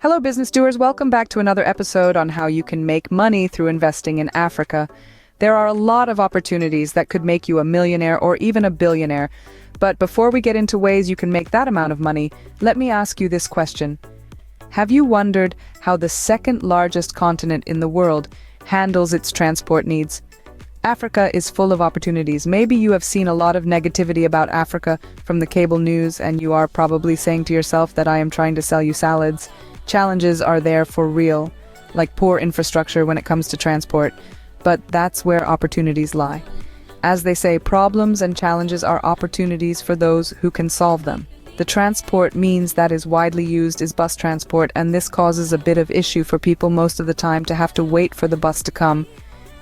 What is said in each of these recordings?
Hello, business doers. Welcome back to another episode on how you can make money through investing in Africa. There are a lot of opportunities that could make you a millionaire or even a billionaire. But before we get into ways you can make that amount of money, let me ask you this question. Have you wondered how the second largest continent in the world handles its transport needs? Africa is full of opportunities. Maybe you have seen a lot of negativity about Africa from the cable news, and you are probably saying to yourself that I am trying to sell you salads. Challenges are there for real, like poor infrastructure when it comes to transport, but that's where opportunities lie. As they say, problems and challenges are opportunities for those who can solve them. The transport means that is widely used is bus transport, and this causes a bit of issue for people most of the time to have to wait for the bus to come.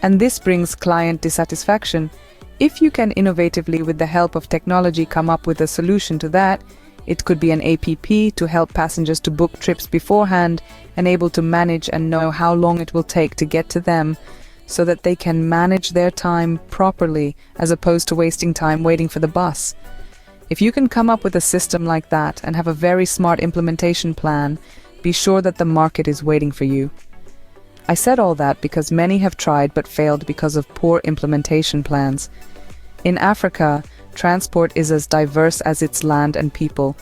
And this brings client dissatisfaction. If you can innovatively, with the help of technology, come up with a solution to that, it could be an app to help passengers to book trips beforehand and able to manage and know how long it will take to get to them so that they can manage their time properly as opposed to wasting time waiting for the bus. If you can come up with a system like that and have a very smart implementation plan, be sure that the market is waiting for you. I said all that because many have tried but failed because of poor implementation plans. In Africa, transport is as diverse as its land and people.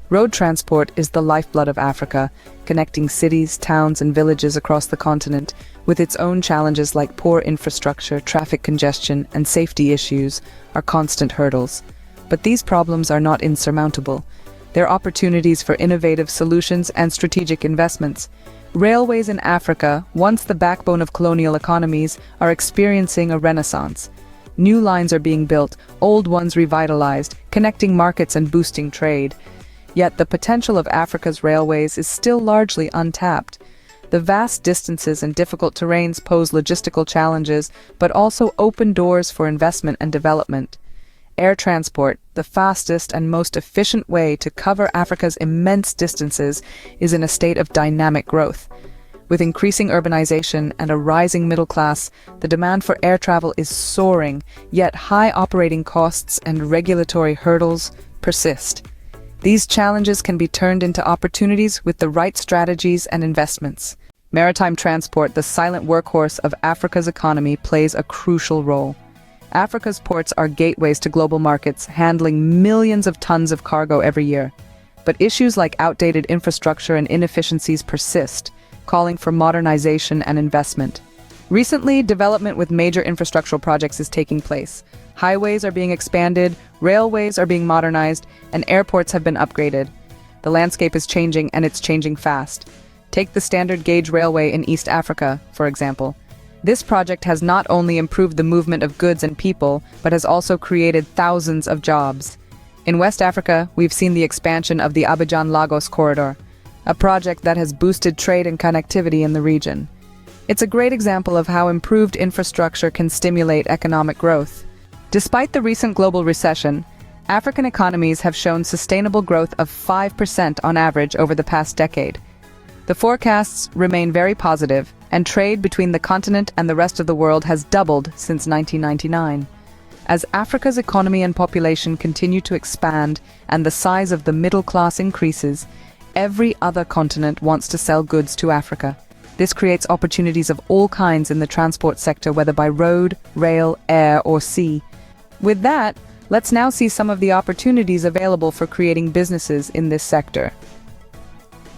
Road transport is the lifeblood of Africa, connecting cities, towns, and villages across the continent, with its own challenges like poor infrastructure, traffic congestion, and safety issues are constant hurdles. But these problems are not insurmountable. They're opportunities for innovative solutions and strategic investments. Railways in Africa, once the backbone of colonial economies, are experiencing a renaissance. New lines are being built, old ones revitalized, connecting markets and boosting trade. Yet the potential of Africa's railways is still largely untapped. The vast distances and difficult terrains pose logistical challenges, but also open doors for investment and development. Air transport, the fastest and most efficient way to cover Africa's immense distances, is in a state of dynamic growth. With increasing urbanization and a rising middle class, the demand for air travel is soaring, yet high operating costs and regulatory hurdles persist. These challenges can be turned into opportunities with the right strategies and investments. Maritime transport, the silent workhorse of Africa's economy, plays a crucial role. Africa's ports are gateways to global markets, handling millions of tons of cargo every year. But issues like outdated infrastructure and inefficiencies persist, calling for modernization and investment. Recently, development with major infrastructural projects is taking place. Highways are being expanded, railways are being modernized, and airports have been upgraded. The landscape is changing, and it's changing fast. Take the standard gauge railway in East Africa, for example. This project has not only improved the movement of goods and people, but has also created thousands of jobs. In West Africa, we've seen the expansion of the Abidjan-Lagos corridor, a project that has boosted trade and connectivity in the region. It's a great example of how improved infrastructure can stimulate economic growth. Despite the recent global recession, African economies have shown sustainable growth of 5% on average over the past decade. The forecasts remain very positive, and trade between the continent and the rest of the world has doubled since 1999. As Africa's economy and population continue to expand and the size of the middle class increases, every other continent wants to sell goods to Africa. This creates opportunities of all kinds in the transport sector, whether by road, rail, air, or sea. With that, let's now see some of the opportunities available for creating businesses in this sector.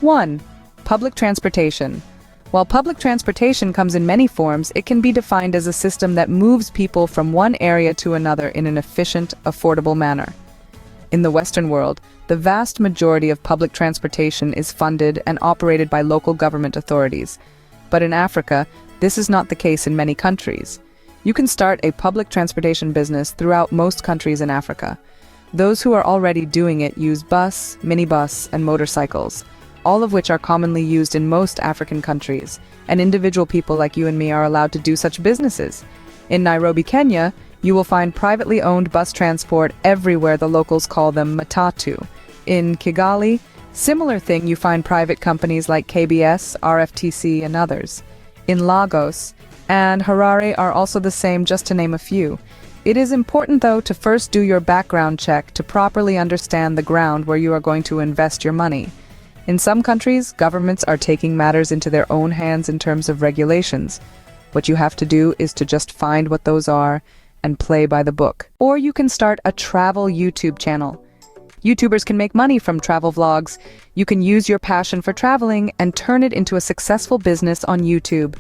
1. Public transportation. While public transportation comes in many forms, it can be defined as a system that moves people from one area to another in an efficient, affordable manner. In the Western world, the vast majority of public transportation is funded and operated by local government authorities. But in Africa, this is not the case in many countries. You can start a public transportation business throughout most countries in Africa. Those who are already doing it use bus, minibus, and motorcycles, all of which are commonly used in most African countries, and individual people like you and me are allowed to do such businesses. In Nairobi, Kenya, you will find privately owned bus transport everywhere. The locals call them matatu. In Kigali, similar thing, you find private companies like KBS, RFTC, and others. In Lagos and Harare are also the same, just to name a few. It is important, though, to first do your background check to properly understand the ground where you are going to invest your money. In some countries, governments are taking matters into their own hands in terms of regulations. What you have to do is to just find what those are and play by the book. Or you can start a travel YouTube channel. YouTubers can make money from travel vlogs. You can use your passion for traveling and turn it into a successful business on YouTube.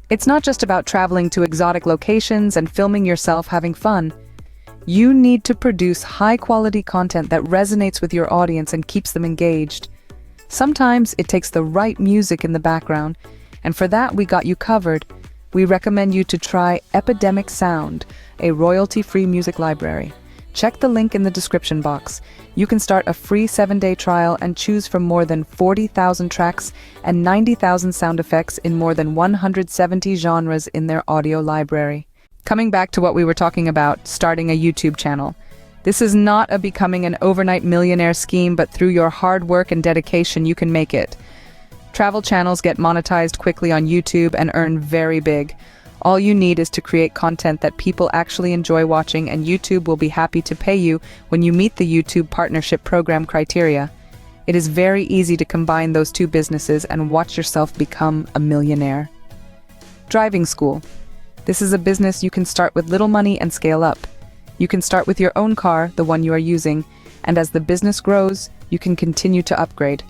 It's not just about traveling to exotic locations and filming yourself having fun. You need to produce high-quality content that resonates with your audience and keeps them engaged. Sometimes it takes the right music in the background, and for that we got you covered. We recommend you to try Epidemic Sound, a royalty-free music library. Check the link in the description box. You can start a free 7-day trial and choose from more than 40,000 tracks and 90,000 sound effects in more than 170 genres in their audio library. Coming back to what we were talking about, starting a YouTube channel. This is not a becoming an overnight millionaire scheme, but through your hard work and dedication, you can make it. Travel channels get monetized quickly on YouTube and earn very big. All you need is to create content that people actually enjoy watching, and YouTube will be happy to pay you when you meet the YouTube Partnership Program criteria. It is very easy to combine those two businesses and watch yourself become a millionaire. Driving school. This is a business you can start with little money and scale up. You can start with your own car, the one you are using, and as the business grows, you can continue to upgrade.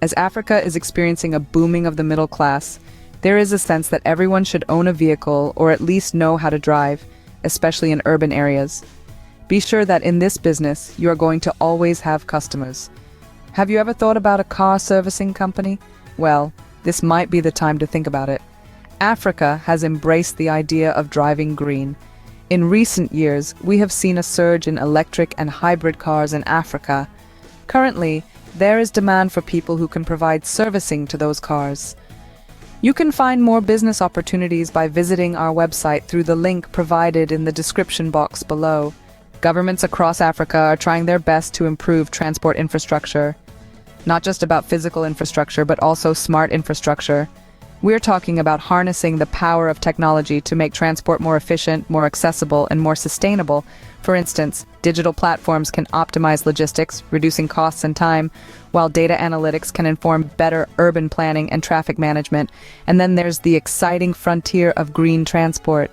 As Africa is experiencing a booming of the middle class, there is a sense that everyone should own a vehicle or at least know how to drive, especially in urban areas. Be sure that in this business, you are going to always have customers. Have you ever thought about a car servicing company? Well, this might be the time to think about it. Africa has embraced the idea of driving green. In recent years, we have seen a surge in electric and hybrid cars in Africa. Currently, there is demand for people who can provide servicing to those cars. You can find more business opportunities by visiting our website through the link provided in the description box below. Governments across Africa are trying their best to improve transport infrastructure. Not just about physical infrastructure, but also smart infrastructure. We're talking about harnessing the power of technology to make transport more efficient, more accessible, and more sustainable. For instance, digital platforms can optimize logistics, reducing costs and time, while data analytics can inform better urban planning and traffic management. And then there's the exciting frontier of green transport.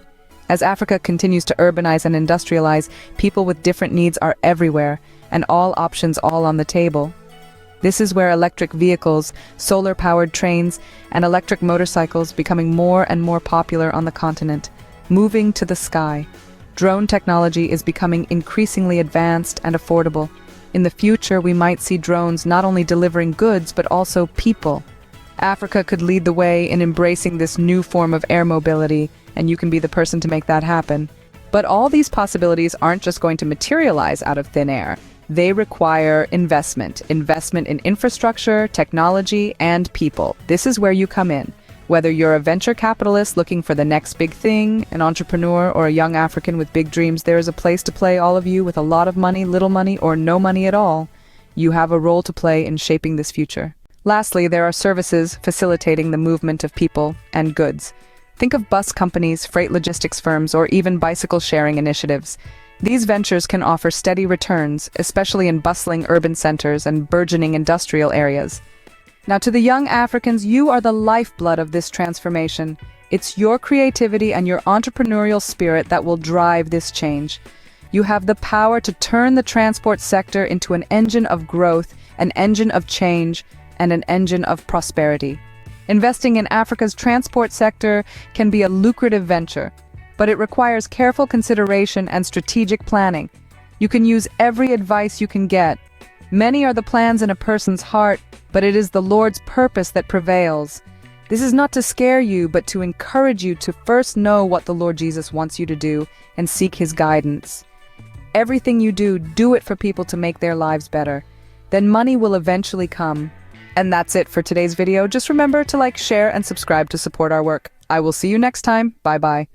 As Africa continues to urbanize and industrialize, people with different needs are everywhere, and all options all on the table. This is where electric vehicles, solar-powered trains, and electric motorcycles becoming more and more popular on the continent, moving to the sky. Drone technology is becoming increasingly advanced and affordable. In the future, we might see drones not only delivering goods, but also people. Africa could lead the way in embracing this new form of air mobility, and you can be the person to make that happen. But all these possibilities aren't just going to materialize out of thin air. They require investment in infrastructure, technology, and people. This is where you come in. Whether you're a venture capitalist looking for the next big thing, an entrepreneur, or a young African with big dreams, there is a place to play, all of you, with a lot of money, little money, or no money at all. You have a role to play in shaping this future. Lastly, there are services facilitating the movement of people and goods. Think of bus companies, freight logistics firms, or even bicycle sharing initiatives. These ventures can offer steady returns, especially in bustling urban centers and burgeoning industrial areas. Now, to the young Africans, you are the lifeblood of this transformation. It's your creativity and your entrepreneurial spirit that will drive this change. You have the power to turn the transport sector into an engine of growth, an engine of change, and an engine of prosperity. Investing in Africa's transport sector can be a lucrative venture, but it requires careful consideration and strategic planning. You can use every advice you can get. Many are the plans in a person's heart, but it is the Lord's purpose that prevails. This is not to scare you, but to encourage you to first know what the Lord Jesus wants you to do and seek His guidance. Everything you do, do it for people to make their lives better. Then money will eventually come. And that's it for today's video. Just remember to like, share, and subscribe to support our work. I will see you next time. Bye-bye.